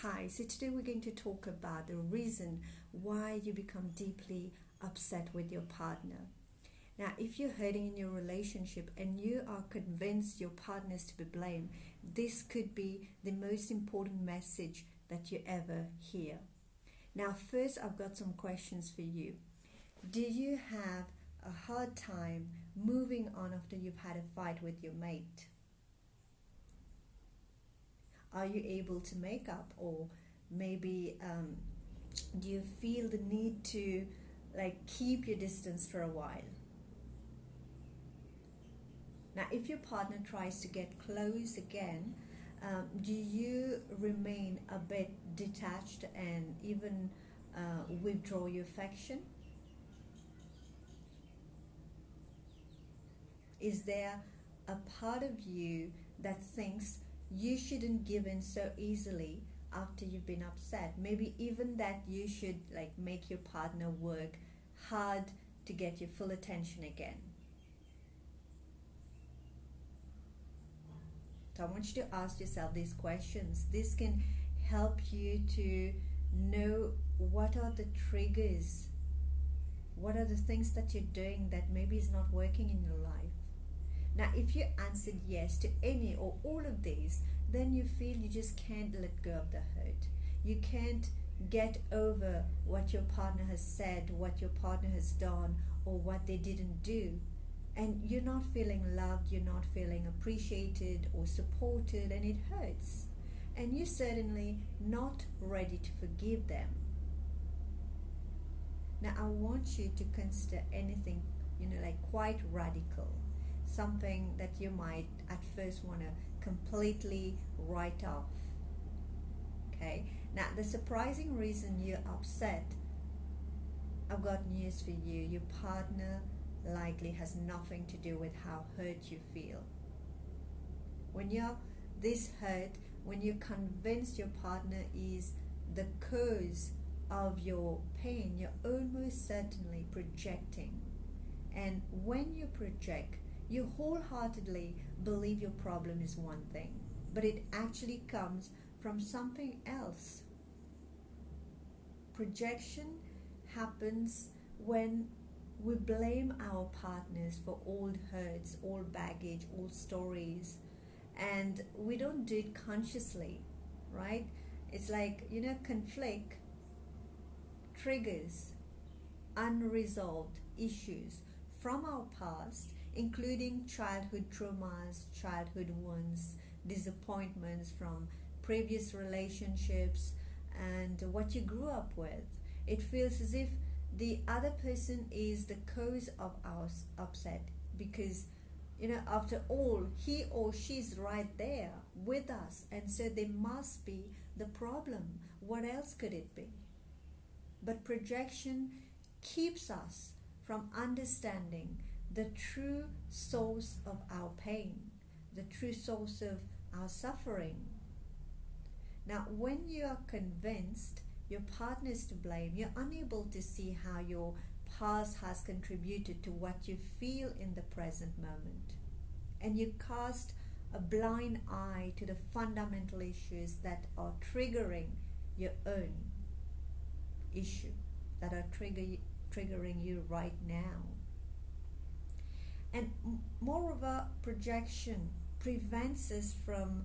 Hi, so today we're going to talk about the reason why you become deeply upset with your partner. Now, if you're hurting in your relationship and you are convinced your partner is to be blamed, this could be the most important message that you ever hear. Now, first, I've got some questions for you. Do you have a hard time moving on after you've had a fight with your mate? Are you able to make up, or maybe do you feel the need to keep your distance for a while? Now, if your partner tries to get close again, do you remain a bit detached and even withdraw your affection? Is there a part of you that thinks you shouldn't give in so easily after you've been upset? Maybe even that you should make your partner work hard to get your full attention again. So I want you to ask yourself these questions. This can help you to know what are the triggers, what are the things that you're doing that maybe is not working in your life. Now, if you answered yes to any or all of these, then you feel you just can't let go of the hurt. You can't get over what your partner has said, what your partner has done, or what they didn't do. And you're not feeling loved, you're not feeling appreciated or supported, and it hurts. And you're certainly not ready to forgive them. Now, I want you to consider anything, quite radical. Something that you might at first want to completely write off. Okay? Now, the surprising reason you're upset, I've got news for you. Your partner likely has nothing to do with how hurt you feel. When you're this hurt, when you're convinced your partner is the cause of your pain, you're almost certainly projecting. And when you project, you wholeheartedly believe your problem is one thing, but it actually comes from something else. Projection happens when we blame our partners for old hurts, old baggage, old stories, and we don't do it consciously, right? It's conflict triggers unresolved issues from our past, including childhood traumas, childhood wounds, disappointments from previous relationships, and what you grew up with. It feels as if the other person is the cause of our upset because, after all, he or she's right there with us, and so they must be the problem. What else could it be? But projection keeps us from understanding the true source of our pain, the true source of our suffering. Now, when you are convinced your partner is to blame, you're unable to see how your past has contributed to what you feel in the present moment. And you cast a blind eye to the fundamental issues that are triggering your own issue, that are triggering you right now. And moreover, projection prevents us from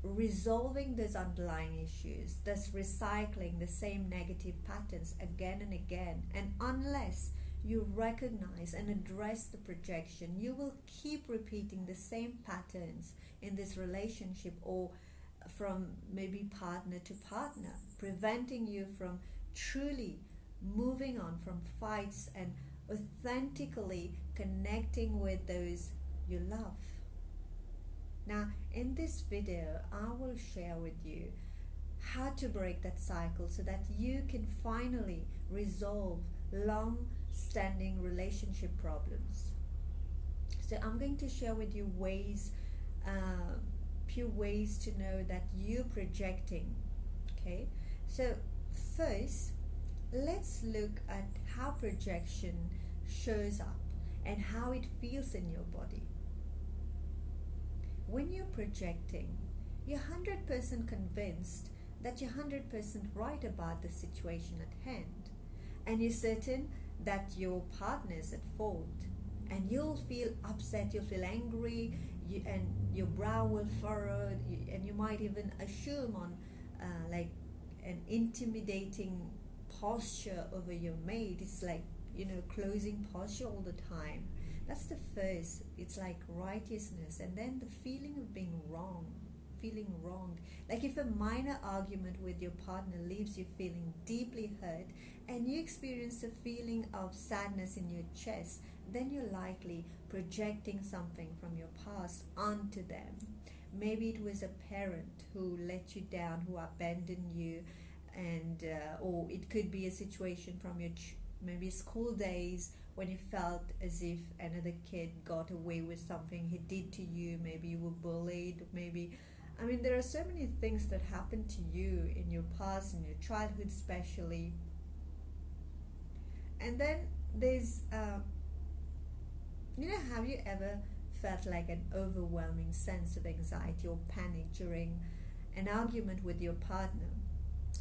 resolving those underlying issues, thus recycling the same negative patterns again and again. And unless you recognize and address the projection, you will keep repeating the same patterns in this relationship or from maybe partner to partner, preventing you from truly moving on from fights and authentically connecting with those you love. Now, in this video, I will share with you how to break that cycle so that you can finally resolve long-standing relationship problems. So I'm going to share with you few ways to know that you're projecting. Okay, so first, let's look at how projection shows up and how it feels in your body. When you're projecting, you're 100% convinced that you're 100% right about the situation at hand, and you're certain that your partner is at fault, and you'll feel upset, you'll feel angry, and your brow will furrow, and you might even assume on like an intimidating posture over your mate. It's like, closing posture all the time. That's the first. It's like righteousness, and then the feeling of being wrong, feeling wronged. Like if a minor argument with your partner leaves you feeling deeply hurt, and you experience a feeling of sadness in your chest, then you're likely projecting something from your past onto them. Maybe it was a parent who let you down, who abandoned you, and or it could be a situation from your maybe school days, when you felt as if another kid got away with something he did to you. Maybe you were bullied. Maybe, there are so many things that happened to you in your past, in your childhood especially. And then there's, have you ever felt like an overwhelming sense of anxiety or panic during an argument with your partner?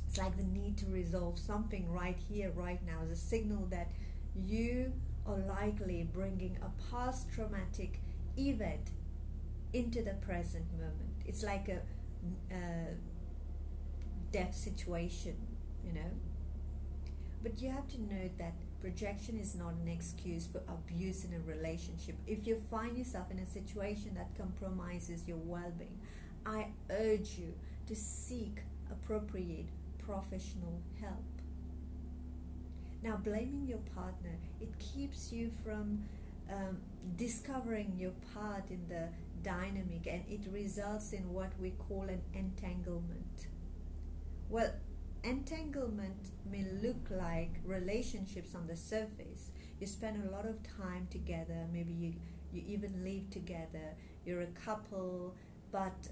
It's like the need to resolve something right here, right now, is a signal that you are likely bringing a past traumatic event into the present moment. It's like a death situation, But you have to note that projection is not an excuse for abuse in a relationship. If you find yourself in a situation that compromises your well-being, I urge you to seek appropriate professional help. Now, blaming your partner, it keeps you from discovering your part in the dynamic, and it results in what we call an entanglement. Well, entanglement may look like relationships on the surface. You spend a lot of time together, maybe you even live together, you're a couple, but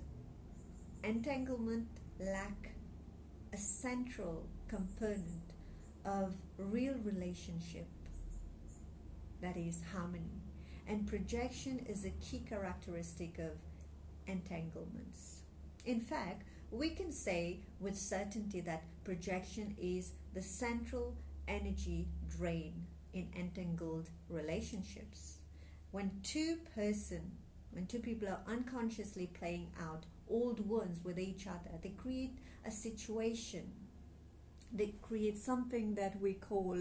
entanglement lack a central component of real relationship, that is harmony. And projection is a key characteristic of entanglements. In fact, we can say with certainty that projection is the central energy drain in entangled relationships. When two people are unconsciously playing out old wounds with each other, they create a situation. They create something that we call,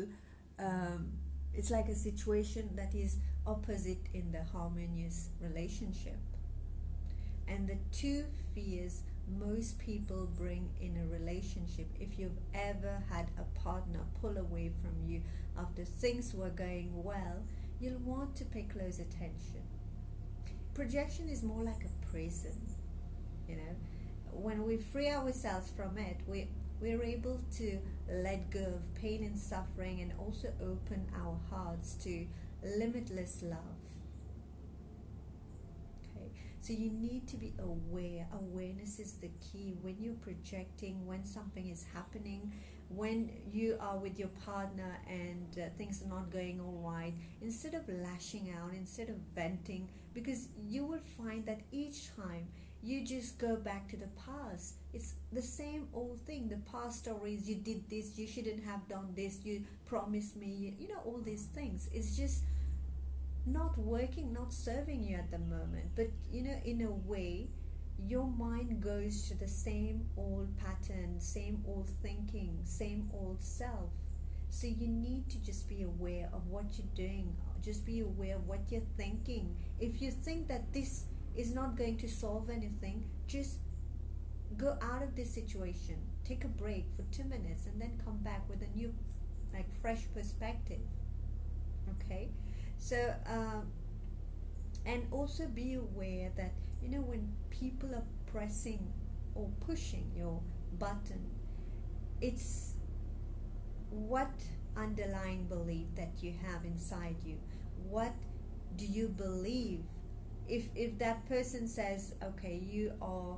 it's like a situation that is opposite in the harmonious relationship. And the two fears most people bring in a relationship, if you've ever had a partner pull away from you after things were going well, you'll want to pay close attention. Projection is more like a prison, When we free ourselves from it, we're able to let go of pain and suffering, and also open our hearts to limitless love. So you need to be aware. Awareness is the key. When you're projecting, when something is happening, when you are with your partner and things are not going all right, instead of lashing out, instead of venting, because you will find that each time you just go back to the past. It's the same old thing. The past stories, you did this, you shouldn't have done this, you promised me, all these things. It's just not working, not serving you at the moment. But in a way, your mind goes to the same old pattern, same old thinking, same old self. So you need to just be aware of what you're doing. Just be aware of what you're thinking. If you think that this is not going to solve anything, just go out of this situation, take a break for 2 minutes, and then come back with a new, fresh perspective. Okay? So, and also be aware that, when people are pressing or pushing your button, it's what underlying belief that you have inside you. What do you believe? If that person says, okay, you are,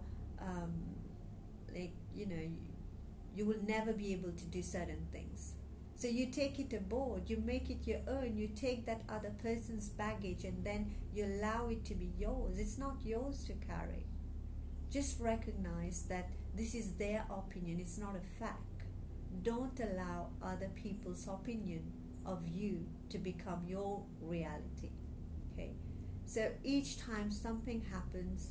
you will never be able to do certain things. So you take it aboard, you make it your own, you take that other person's baggage and then you allow it to be yours. It's not yours to carry. Just recognize that this is their opinion, it's not a fact. Don't allow other people's opinion of you to become your reality. Okay? So each time something happens,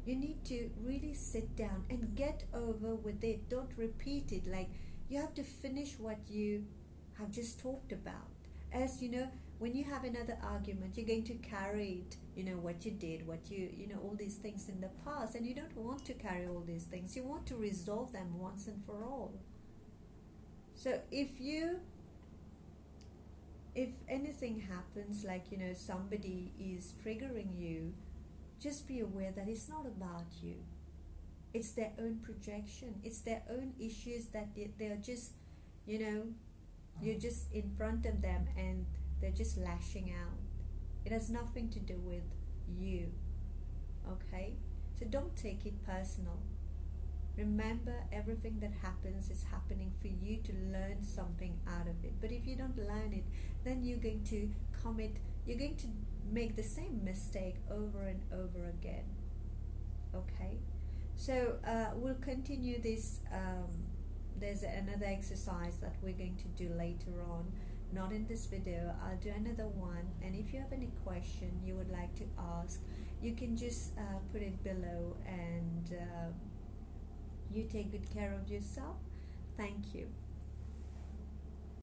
you need to really sit down and get over with it. Don't repeat it. Like, you have to finish what you have just talked about. As you know, when you have another argument, you're going to carry it, what you did, all these things in the past, and you don't want to carry all these things. You want to resolve them once and for all. So if anything happens, like, somebody is triggering you, just be aware that it's not about you. It's their own projection. It's their own issues that they're just, you're just in front of them and they're just lashing out. It has nothing to do with you. Okay? So don't take it personal. Remember, everything that happens is happening for you to learn something out of it. But if you don't learn it, then you're going to make the same mistake over and over again. Okay? So we'll continue this. There's another exercise that we're going to do later on. Not in this video. I'll do another one. And if you have any question you would like to ask, you can just put it below, and you take good care of yourself. Thank you.